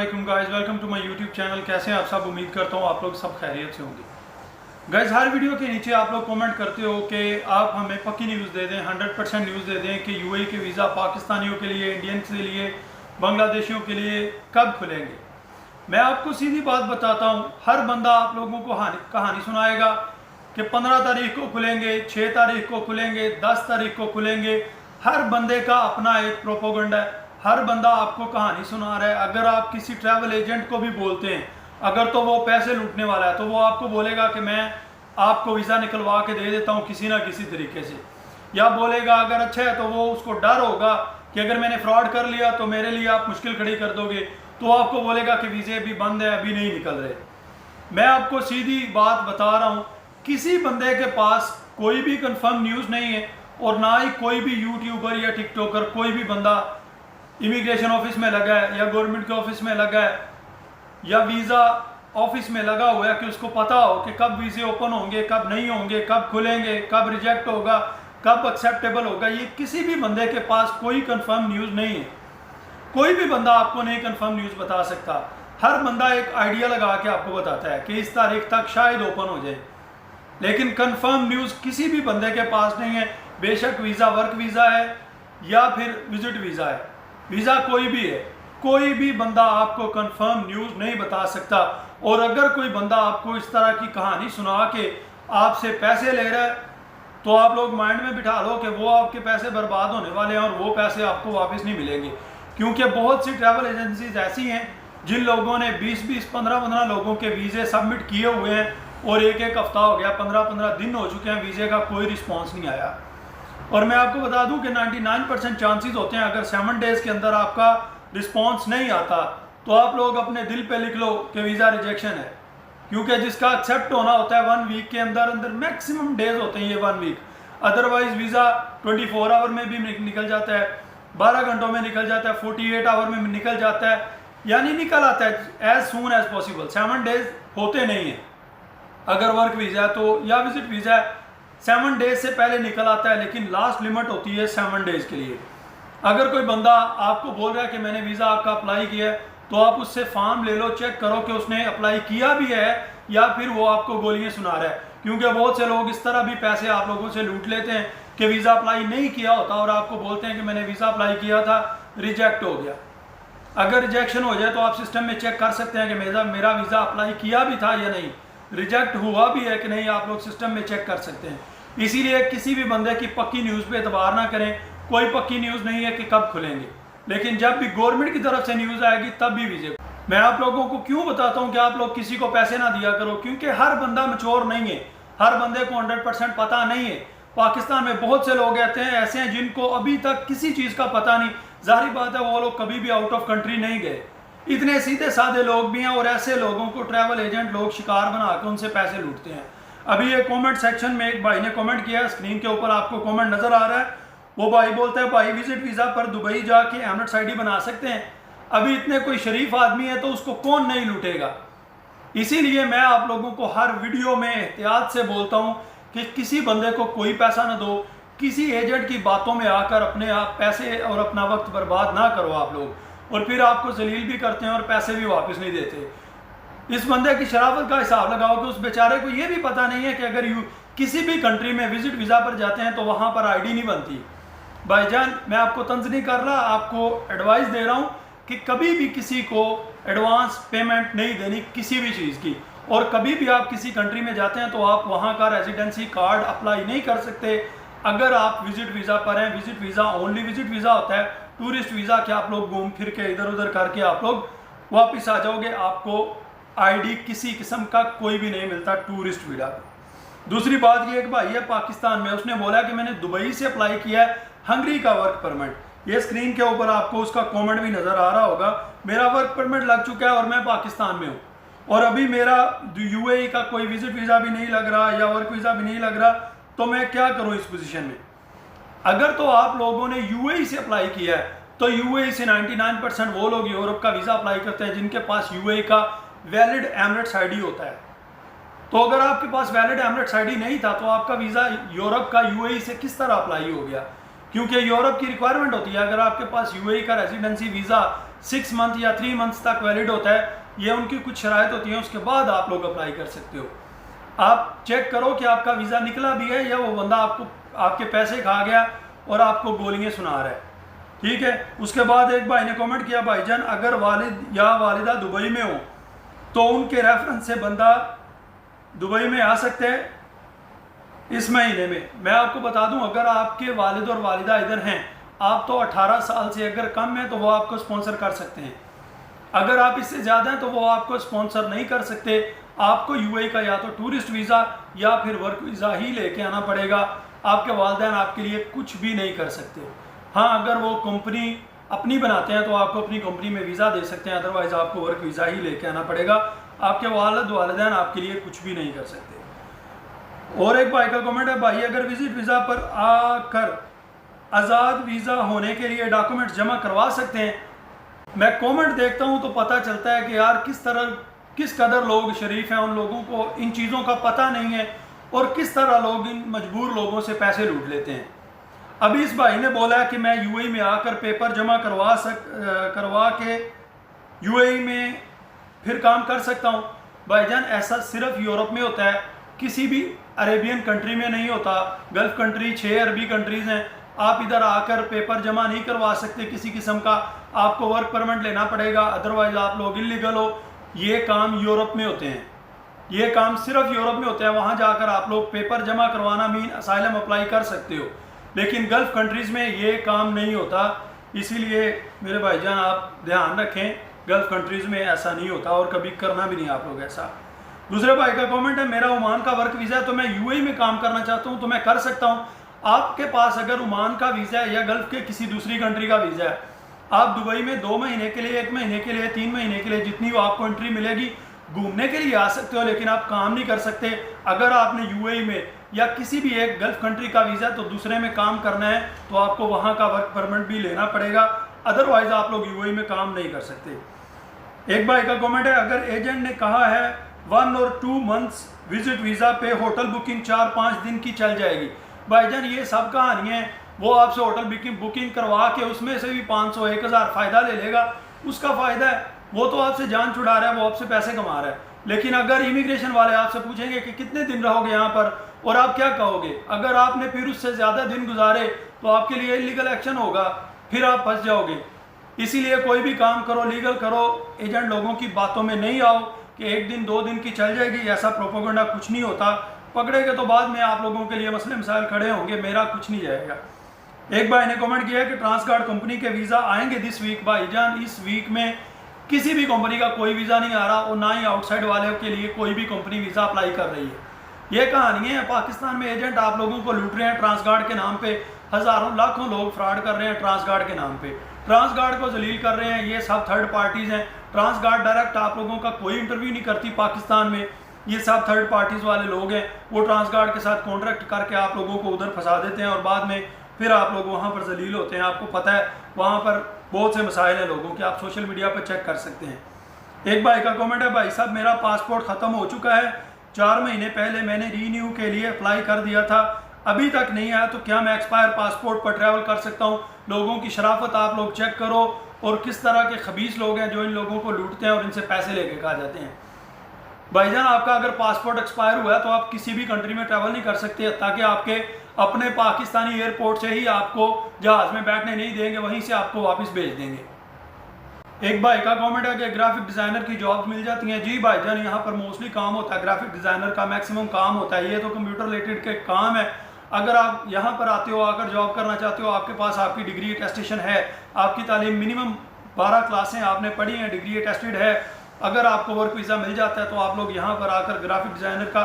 वालेकुम guys, welcome to my YouTube channel. कैसे हैं आप सब? उम्मीद करता हूँ आप लोग सब खैरियत से होंगे। गाइस, हर वीडियो के नीचे आप लोग कमेंट करते हो कि आप हमें पक्की न्यूज़ दे दें, 100% न्यूज़ दे दें कि यूएई के वीज़ा पाकिस्तानियों के लिए, इंडियंस के लिए, बांग्लादेशियों के लिए कब खुलेंगे। मैं आपको सीधी बात बताता हूँ, हर बंदा आप लोगों को कहानी सुनाएगा कि 15 तारीख को खुलेंगे, 6 तारीख को खुलेंगे, 10 तारीख को खुलेंगे। हर बंदे का अपना एक प्रोपोगंडा है, हर बंदा आपको कहानी सुना रहा है। अगर आप किसी ट्रैवल एजेंट को भी बोलते हैं, अगर तो वो पैसे लूटने वाला है, तो वो आपको बोलेगा कि मैं आपको वीज़ा निकलवा के दे देता हूँ किसी ना किसी तरीके से, या बोलेगा अगर अच्छा है तो वो उसको डर होगा कि अगर मैंने फ्रॉड कर लिया तो मेरे लिए आप मुश्किल खड़ी कर दोगे, तो आपको बोलेगा कि वीज़े अभी बंद है, अभी नहीं निकल रहे। मैं आपको सीधी बात बता रहा हूँ, किसी बंदे के पास कोई भी कंफर्म न्यूज़ नहीं है, और ना ही कोई भी यूट्यूबर या टिकटॉकर, कोई भी बंदा इमिग्रेशन ऑफिस में लगा है या गवर्नमेंट के ऑफिस में लगा है या वीज़ा ऑफिस में लगा हुआ है कि उसको पता हो कि कब वीज़े ओपन होंगे, कब नहीं होंगे, कब खुलेंगे, कब रिजेक्ट होगा, कब एक्सेप्टेबल होगा। ये किसी भी बंदे के पास कोई कंफर्म न्यूज़ नहीं है। कोई भी बंदा आपको नहीं कंफर्म न्यूज़ बता सकता। हर बंदा एक आइडिया लगा के आपको बताता है कि इस तारीख तक शायद ओपन हो जाए, लेकिन कंफर्म न्यूज़ किसी भी बंदे के पास नहीं है। बेशक वीज़ा वर्क वीज़ा है या फिर विजिट वीज़ा है, वीज़ा कोई भी है, कोई भी बंदा आपको कंफर्म न्यूज़ नहीं बता सकता। और अगर कोई बंदा आपको इस तरह की कहानी सुना के आपसे पैसे ले रहा है, तो आप लोग माइंड में बिठा लो कि वो आपके पैसे बर्बाद होने वाले हैं और वो पैसे आपको वापस नहीं मिलेंगे। क्योंकि बहुत सी ट्रैवल एजेंसीज ऐसी हैं जिन लोगों ने 20-20, 15-15 लोगों के वीज़े सबमिट किए हुए हैं, और एक हफ्ता हो गया, 15-15 दिन हो चुके हैं, वीज़े का कोई रिस्पॉन्स नहीं आया। और मैं आपको बता दूं कि 99% चांसेस होते हैं, अगर 7 डेज़ के अंदर आपका रिस्पॉन्स नहीं आता तो आप लोग अपने दिल पे लिख लो कि वीज़ा रिजेक्शन है। क्योंकि जिसका एक्सेप्ट होना होता है 1 वीक के अंदर अंदर, मैक्सिमम डेज होते हैं ये 1 वीक। अदरवाइज वीज़ा 24 आवर में भी निकल जाता है, 12 घंटों में निकल जाता है, 48 आवर में निकल जाता है, यानी निकल आता है as soon as possible. 7 days होते नहीं हैं अगर वर्क वीज़ा है तो, या विजिट वीज़ा है 7 डेज से पहले निकल आता है, लेकिन लास्ट लिमिट होती है 7 डेज के लिए। अगर कोई बंदा आपको बोल रहा है कि मैंने वीज़ा आपका अप्लाई किया है, तो आप उससे फॉर्म ले लो, चेक करो कि उसने अप्लाई किया भी है या फिर वो आपको गोलियां सुना रहा है। क्योंकि बहुत से लोग इस तरह भी पैसे आप लोगों से लूट लेते हैं कि वीज़ा अप्लाई नहीं किया होता और आपको बोलते हैं कि मैंने वीज़ा अप्लाई किया था, रिजेक्ट हो गया। अगर रिजेक्शन हो जाए तो आप सिस्टम में चेक कर सकते हैं कि मेरा वीज़ा अप्लाई किया भी था या नहीं, रिजेक्ट हुआ भी है कि नहीं, आप लोग सिस्टम में चेक कर सकते हैं। इसीलिए किसी भी बंदे की पक्की न्यूज़ पे एतबार ना करें। कोई पक्की न्यूज़ नहीं है कि कब खुलेंगे, लेकिन जब भी गवर्नमेंट की तरफ से न्यूज़ आएगी तब भी वीज़े। मैं आप लोगों को क्यों बताता हूं कि आप लोग किसी को पैसे ना दिया करो, क्योंकि हर बंदा मैच्योर नहीं है, हर बंदे को 100% पता नहीं है। पाकिस्तान में बहुत से लोग ऐसे हैं जिनको अभी तक किसी चीज़ का पता नहीं। जाहिर बात है वो लोग कभी भी आउट ऑफ कंट्री नहीं गए। इतने सीधे साधे लोग भी हैं, और ऐसे लोगों को ट्रैवल एजेंट लोग शिकार बना के उनसे पैसे लूटते हैं। अभी ये कमेंट सेक्शन में एक भाई ने कमेंट किया, स्क्रीन के ऊपर आपको कमेंट नजर आ रहा है। वो भाई बोलता है, भाई विजिट वीज़ा पर दुबई जाके एमिरेट्स आईडी बना सकते हैं। अभी इतने कोई शरीफ आदमी है तो उसको कौन नहीं लूटेगा। इसीलिए मैं आप लोगों को हर वीडियो में एहतियात से बोलता हूँ कि किसी बंदे को कोई पैसा ना दो, किसी एजेंट की बातों में आकर अपने आप पैसे और अपना वक्त बर्बाद ना करो आप लोग, और फिर आपको जलील भी करते हैं और पैसे भी वापस नहीं देते। इस बंदे की शराफत का हिसाब लगाओ कि उस बेचारे को ये भी पता नहीं है कि अगर किसी भी कंट्री में विजिट वीज़ा पर जाते हैं तो वहाँ पर आईडी नहीं बनती। भाईजान, मैं आपको तंज नहीं कर रहा, आपको एडवाइस दे रहा हूँ कि कभी भी किसी को एडवांस पेमेंट नहीं देनी किसी भी चीज़ की। और कभी भी आप किसी कंट्री में जाते हैं तो आप वहाँ का रेजिडेंसी कार्ड अप्लाई नहीं कर सकते अगर आप विजिट वीज़ा पर हैं। Visit visa only visit visa होता है, टूरिस्ट वीज़ा के आप लोग घूम फिर के इधर उधर करके आप लोग वापस आ जाओगे, आपको आईडी किसी किस्म का कोई भी नहीं मिलता टूरिस्ट वीज़ा। दूसरी बात ये, एक भाई है पाकिस्तान में, उसने बोला कि मैंने दुबई से अप्लाई किया है हंगरी का वर्क परमिट। ये स्क्रीन के ऊपर आपको उसका कमेंट भी नज़र आ रहा होगा। मेरा वर्क परमिट लग चुका है और मैं पाकिस्तान में हूँ, और अभी मेरा यूएई का कोई विजिट वीज़ा भी नहीं लग रहा या वर्क वीज़ा भी नहीं लग रहा, तो मैं क्या करूँ इस पोजीशन में। अगर तो आप लोगों ने यूएई से अप्लाई किया है तो यूएई से 99% वो लोग यूरोप का वीज़ा अप्लाई करते हैं जिनके पास यूएई का वैलिड एमिरेट्स आईडी होता है। तो अगर आपके पास वैलिड एमिरेट्स आईडी नहीं था तो आपका वीज़ा यूरोप का यूएई से किस तरह अप्लाई हो गया, क्योंकि यूरोप की रिक्वायरमेंट होती है। अगर आपके पास यूएई का रेजिडेंसी वीज़ा 6 मंथ या 3 मंथ्स तक वैलिड होता है। ये उनकी कुछ शराइत होती हैं, उसके बाद आप लोग अप्लाई कर सकते हो। आप चेक करो कि आपका वीज़ा निकला भी है या वो बंदा आपको आपके पैसे खा गया और आपको गोलियाँ सुना रहा है, ठीक है। उसके बाद एक भाई ने कमेंट किया, भाईजान अगर वालिद या वालिदा दुबई में हो तो उनके रेफरेंस से बंदा दुबई में आ सकते हैं इस महीने में। मैं आपको बता दूं, अगर आपके वालिद और वालिदा इधर हैं, आप तो 18 साल से अगर कम है तो वो आपको स्पॉन्सर कर सकते हैं। अगर आप इससे ज़्यादा हैं तो वो आपको स्पॉन्सर नहीं कर सकते। आपको यूएई का या तो टूरिस्ट वीज़ा या फिर वर्क वीज़ा ही लेके आना पड़ेगा। आपके वालिदैन आपके लिए कुछ भी नहीं कर सकते। हाँ, अगर वो कंपनी अपनी बनाते हैं तो आपको अपनी कंपनी में वीज़ा दे सकते हैं, अदरवाइज़ आपको वर्क वीज़ा ही लेके आना पड़ेगा। आपके वालिदैन आपके लिए कुछ भी नहीं कर सकते। और एक भाई का कमेंट है, भाई अगर विजिट वीज़ा पर आकर आज़ाद वीज़ा होने के लिए डॉक्यूमेंट जमा करवा सकते हैं। मैं कमेंट देखता हूं तो पता चलता है कि यार किस कदर लोग शरीफ हैं, उन लोगों को इन चीज़ों का पता नहीं है और किस तरह लोग इन मजबूर लोगों से पैसे लूट लेते हैं। अभी इस भाई ने बोला है कि मैं यूएई में आकर पेपर जमा करवा के यूएई में फिर काम कर सकता हूं। भाईजान ऐसा सिर्फ यूरोप में होता है, किसी भी अरेबियन कंट्री में नहीं होता। गल्फ कंट्री 6 अरबी कंट्रीज़ हैं, आप इधर आकर पेपर जमा नहीं करवा सकते किसी किस्म का, आपको वर्क परमिट लेना पड़ेगा, अदरवाइज आप लोग इलीगल हो। ये काम यूरोप में होते हैं, ये काम सिर्फ यूरोप में होते हैं। वहाँ जाकर आप लोग पेपर जमा करवाना मीन असाइलम अप्लाई कर सकते हो, लेकिन गल्फ कंट्रीज़ में ये काम नहीं होता। इसीलिए मेरे भाईजान आप ध्यान रखें, गल्फ कंट्रीज़ में ऐसा नहीं होता और कभी करना भी नहीं आप लोग ऐसा। दूसरे भाई का कमेंट है, मेरा ओमान का वर्क वीज़ा है तो मैं यूएई में काम करना चाहता हूँ तो मैं कर सकता हूँ। आपके पास अगर ओमान का वीज़ा है या गल्फ के किसी दूसरी कंट्री का वीज़ा है, आप दुबई में 2 महीने के लिए, 1 महीने के लिए, 3 महीने के लिए, जितनी आपको एंट्री मिलेगी घूमने के लिए आ सकते हो, लेकिन आप काम नहीं कर सकते। अगर आपने यूएई में या किसी भी एक गल्फ कंट्री का वीज़ा तो दूसरे में काम करना है तो आपको वहाँ का वर्क परमिट भी लेना पड़ेगा, अदरवाइज आप लोग यूएई में काम नहीं कर सकते। एक भाई का कमेंट है, अगर एजेंट ने कहा है 1 और 2 मंथ्स विजिट वीज़ा पे होटल बुकिंग 4-5 दिन की चल जाएगी। भाईजान ये सब कहानी है, वो आपसे होटल बुकिंग करवा के उसमें से भी 500-1000 फ़ायदा ले लेगा, उसका फ़ायदा है, वो तो आपसे जान छुड़ा रहा है, वो आपसे पैसे कमा रहा है। लेकिन अगर इमिग्रेशन वाले आपसे पूछेंगे कि कितने दिन रहोगे यहाँ पर और आप क्या कहोगे, अगर आपने फिर उससे ज़्यादा दिन गुजारे तो आपके लिए इलीगल एक्शन होगा, फिर आप फंस जाओगे। इसीलिए कोई भी काम करो लीगल करो, एजेंट लोगों की बातों में नहीं आओ कि 1 दिन 2 दिन की चल जाएगी, ऐसा प्रोपेगेंडा कुछ नहीं होता। पकड़ेंगे तो बाद में आप लोगों के लिए मसले मसाइल खड़े होंगे, मेरा कुछ नहीं जाएगा। एक भाई ने कमेंट किया है कि ट्रांसगार्ड कंपनी के वीज़ा आएंगे दिस वीक। भाईजान इस वीक में किसी भी कंपनी का कोई वीज़ा नहीं आ रहा और ना ही आउटसाइड वाले के लिए कोई भी कंपनी वीज़ा अप्लाई कर रही है। ये कहानी है, पाकिस्तान में एजेंट आप लोगों को लूट रहे हैं ट्रांसगार्ड के नाम पे, हज़ारों लाखों लोग फ्रॉड कर रहे हैं ट्रांसगार्ड के नाम पे, ट्रांसगार्ड को जलील कर रहे हैं। ये सब थर्ड पार्टीज़ हैं, ट्रांसगार्ड डायरेक्ट आप लोगों का कोई इंटरव्यू नहीं करती पाकिस्तान में, ये सब थर्ड पार्टीज़ वाले लोग हैं, वो ट्रांसगार्ड के साथ कॉन्ट्रैक्ट करके आप लोगों को उधर फंसा देते हैं और बाद में फिर आप लोग वहाँ पर जलील होते हैं। आपको पता है वहाँ पर बहुत से मसाइल हैं लोगों के, आप सोशल मीडिया पर चेक कर सकते हैं। एक भाई का कमेंट है, भाई साहब मेरा पासपोर्ट ख़त्म हो चुका है, 4 महीने पहले मैंने रीन्यू के लिए अप्लाई कर दिया था, अभी तक नहीं आया, तो क्या मैं एक्सपायर पासपोर्ट पर ट्रैवल कर सकता हूँ? लोगों की शराफत आप लोग चेक करो और किस तरह के खबीस लोग हैं जो इन लोगों को लूटते हैं और इनसे पैसे लेके खा जाते हैं। भाईजान आपका अगर पासपोर्ट एक्सपायर हुआ है तो आप किसी भी कंट्री में ट्रैवल नहीं कर सकते, ताकि आपके अपने पाकिस्तानी एयरपोर्ट से ही आपको जहाज़ में बैठने नहीं देंगे, वहीं से आपको वापस भेज देंगे। एक भाई का कमेंट है कि ग्राफिक डिज़ाइनर की जॉब्स मिल जाती हैं। जी भाईजान यहाँ पर मोस्टली काम होता है, ग्राफिक डिज़ाइनर का मैक्सिमम काम होता है, ये तो कंप्यूटर रिलेटेड के काम है। अगर आप यहाँ पर आते हो, आकर जॉब करना चाहते हो, आपके पास आपकी डिग्री अटेस्टेशन है, आपकी तालीम मिनिमम 12 क्लासें आपने पढ़ी हैं, डिग्री अटेस्टेड है, अगर आपको वर्क वीज़ा मिल जाता है तो आप लोग यहाँ पर आकर ग्राफिक डिज़ाइनर का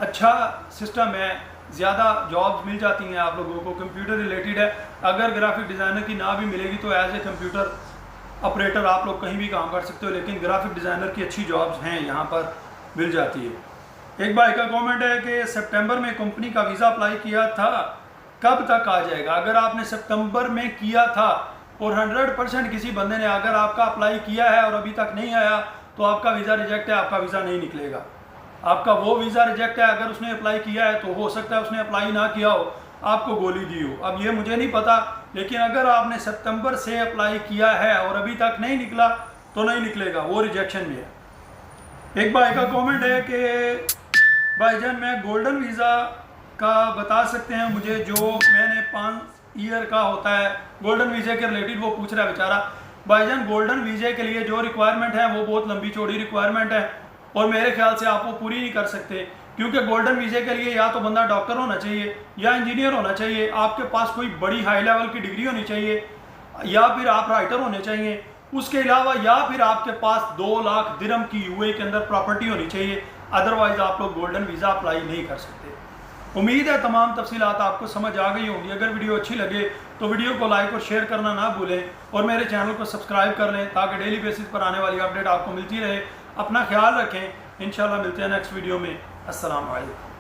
अच्छा सिस्टम है, ज़्यादा जॉब्स मिल जाती हैं आप लोगों को, कंप्यूटर रिलेटेड है। अगर ग्राफिक डिज़ाइनर की ना भी मिलेगी तो एज ए कंप्यूटर ऑपरेटर आप लोग कहीं भी काम कर सकते हो, लेकिन ग्राफिक डिज़ाइनर की अच्छी जॉब्स हैं यहाँ पर मिल जाती है। एक भाई का कमेंट है कि सितंबर में कंपनी का वीज़ा अप्लाई किया था, कब तक आ जाएगा? अगर आपने सितंबर में किया था और 100% किसी बंदे ने अगर आपका अप्लाई किया है और अभी तक नहीं आया तो आपका वीज़ा रिजेक्ट है, आपका वीज़ा नहीं निकलेगा, आपका वो वीज़ा रिजेक्ट है। अगर उसने अप्लाई किया है तो हो सकता है उसने अप्लाई ना किया हो, आपको गोली दी हो। अब ये मुझे नहीं पता, लेकिन अगर आपने सितंबर से अप्लाई किया है और अभी तक नहीं निकला तो नहीं निकलेगा, वो रिजेक्शन में है। एक भाई का कमेंट है कि भाईजान मैं गोल्डन वीज़ा का बता सकते हैं मुझे, जो मैंने 5 ईयर का होता है गोल्डन वीज़े के रिलेटेड, वो पूछ रहा है बेचारा। भाईजान गोल्डन वीज़े के लिए जो रिक्वायरमेंट है वो बहुत लंबी चौड़ी रिक्वायरमेंट है और मेरे ख्याल से आप वो पूरी नहीं कर सकते, क्योंकि गोल्डन वीज़े के लिए या तो बंदा डॉक्टर होना चाहिए या इंजीनियर होना चाहिए, आपके पास कोई बड़ी हाई लेवल की डिग्री होनी चाहिए, या फिर आप राइटर होने चाहिए, उसके अलावा या फिर आपके पास 2 लाख दिरहम की यूएई के अंदर प्रॉपर्टी होनी चाहिए, अदरवाइज आप लोग गोल्डन वीज़ा अप्लाई नहीं कर सकते। उम्मीद है तमाम तफसीलात आपको समझ आ गई होंगी। अगर वीडियो अच्छी लगे तो वीडियो को लाइक और शेयर करना ना भूलें और मेरे चैनल को सब्सक्राइब कर लें ताकि डेली बेसिस पर आने वाली अपडेट आपको मिलती रहे। अपना ख्याल रखें, इंशाल्लाह मिलते हैं नेक्स्ट वीडियो में। अस्सलाम वालेकुम।